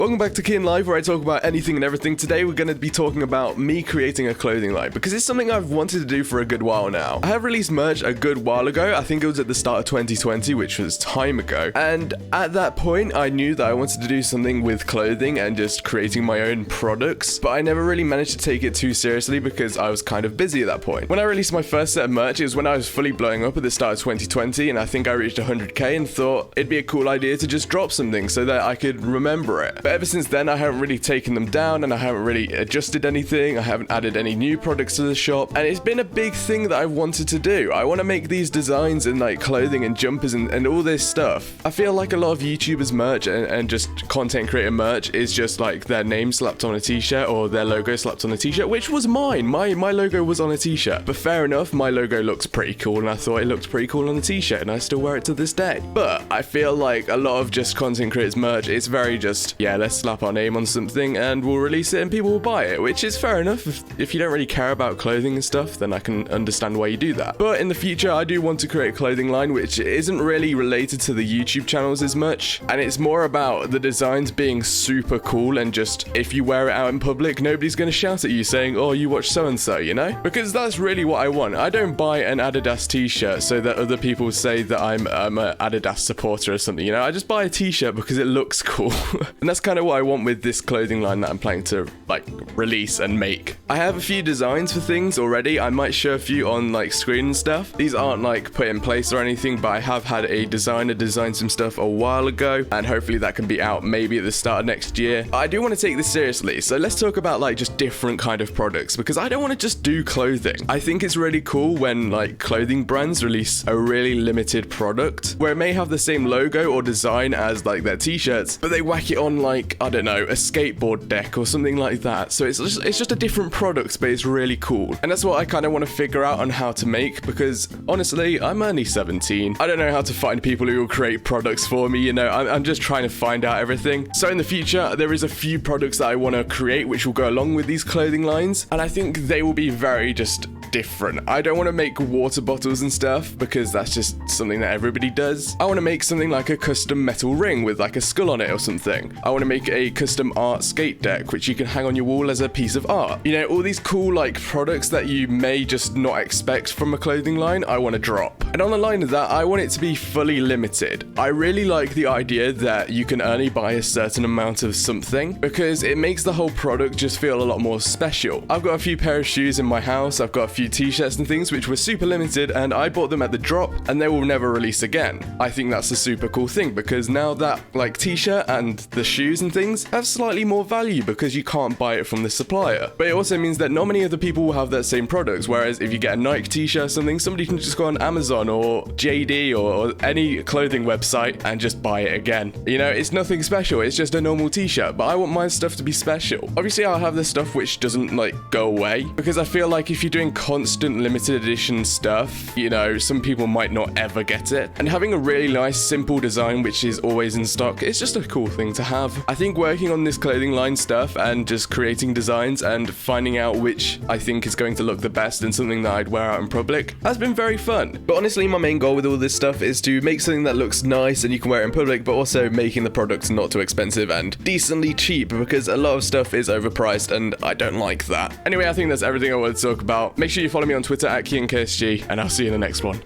Welcome back to Kian Live, where I talk about anything and everything. Today we're going to be talking about me creating a clothing line, because it's something I've wanted to do for a good while now. I have released merch a good while ago. I think it was at the start of 2020, which was time ago. And at that point, I knew that I wanted to do something with clothing and just creating my own products, but I never really managed to take it too seriously because I was kind of busy at that point. When I released my first set of merch, it was when I was fully blowing up at the start of 2020, and I think I reached 100k and thought it'd be a cool idea to just drop something so that I could remember it. But ever since then, I haven't really taken them down, and I haven't really adjusted anything. I haven't added any new products to the shop, and it's been a big thing that I wanted to do. I want to make these designs in like clothing and jumpers and all this stuff. I feel like a lot of YouTubers merch and just content creator merch is just like their name slapped on a t-shirt or their logo slapped on a t-shirt, which was mine. My logo was on a t-shirt, but fair enough, my logo looks pretty cool, and I thought it looked pretty cool on the t-shirt, and I still wear it to this day. But I feel like a lot of just content creators merch, it's very just, yeah, let's slap our name on something and we'll release it and people will buy it, which is fair enough. If you don't really care about clothing and stuff, then I can understand why you do that. But in the future, I do want to create a clothing line which isn't really related to the YouTube channels as much, and it's more about the designs being super cool, and just if you wear it out in public, nobody's going to shout at you saying, oh, you watch so-and-so, you know? Because that's really what I want. I don't buy an Adidas t-shirt so that other people say that I'm an Adidas supporter or something, you know? I just buy a t-shirt because it looks cool. And that's kind of what I want with this clothing line that I'm planning to like release and make. I have a few designs for things already. I might show a few on like screen and stuff. These aren't like put in place or anything, but I have had a designer design some stuff a while ago, and hopefully that can be out maybe at the start of next year. I do want to take this seriously, so let's talk about like just different kind of products, because I don't want to just do clothing. I think it's really cool when like clothing brands release a really limited product where it may have the same logo or design as like their t-shirts, but they whack it on like, I don't know, a skateboard deck or something like that. So it's just a different product, but it's really cool. And that's what I kind of want to figure out on how to make, because honestly, I'm only 17. I don't know how to find people who will create products for me, you know, I'm just trying to find out everything. So in the future, there is a few products that I want to create which will go along with these clothing lines, and I think they will be very just different. I don't want to make water bottles and stuff because that's just something that everybody does. I want to make something like a custom metal ring with like a skull on it or something. I want to make a custom art skate deck which you can hang on your wall as a piece of art. You know, all these cool like products that you may just not expect from a clothing line, I want to drop. And on the line of that, I want it to be fully limited. I really like the idea that you can only buy a certain amount of something, because it makes the whole product just feel a lot more special. I've got a few pair of shoes in my house, I've got a few t-shirts and things which were super limited, and I bought them at the drop and they will never release again. I think that's a super cool thing, because now that like t-shirt and the shoes and things have slightly more value because you can't buy it from the supplier. But it also means that not many other people will have that same products, whereas if you get a Nike t-shirt or something, somebody can just go on Amazon or JD or any clothing website and just buy it again. You know, it's nothing special, it's just a normal t-shirt, but I want my stuff to be special. Obviously I'll have the stuff which doesn't like go away, because I feel like if you're doing constant limited edition stuff, you know, some people might not ever get it. And having a really nice simple design which is always in stock, it's just a cool thing to have. I think working on this clothing line stuff and just creating designs and finding out which I think is going to look the best and something that I'd wear out in public has been very fun. But honestly, my main goal with all this stuff is to make something that looks nice and you can wear it in public, but also making the products not too expensive and decently cheap, because a lot of stuff is overpriced and I don't like that. Anyway, I think that's everything I wanted to talk about. Make sure you follow me on Twitter at KianKSG, and I'll see you in the next one.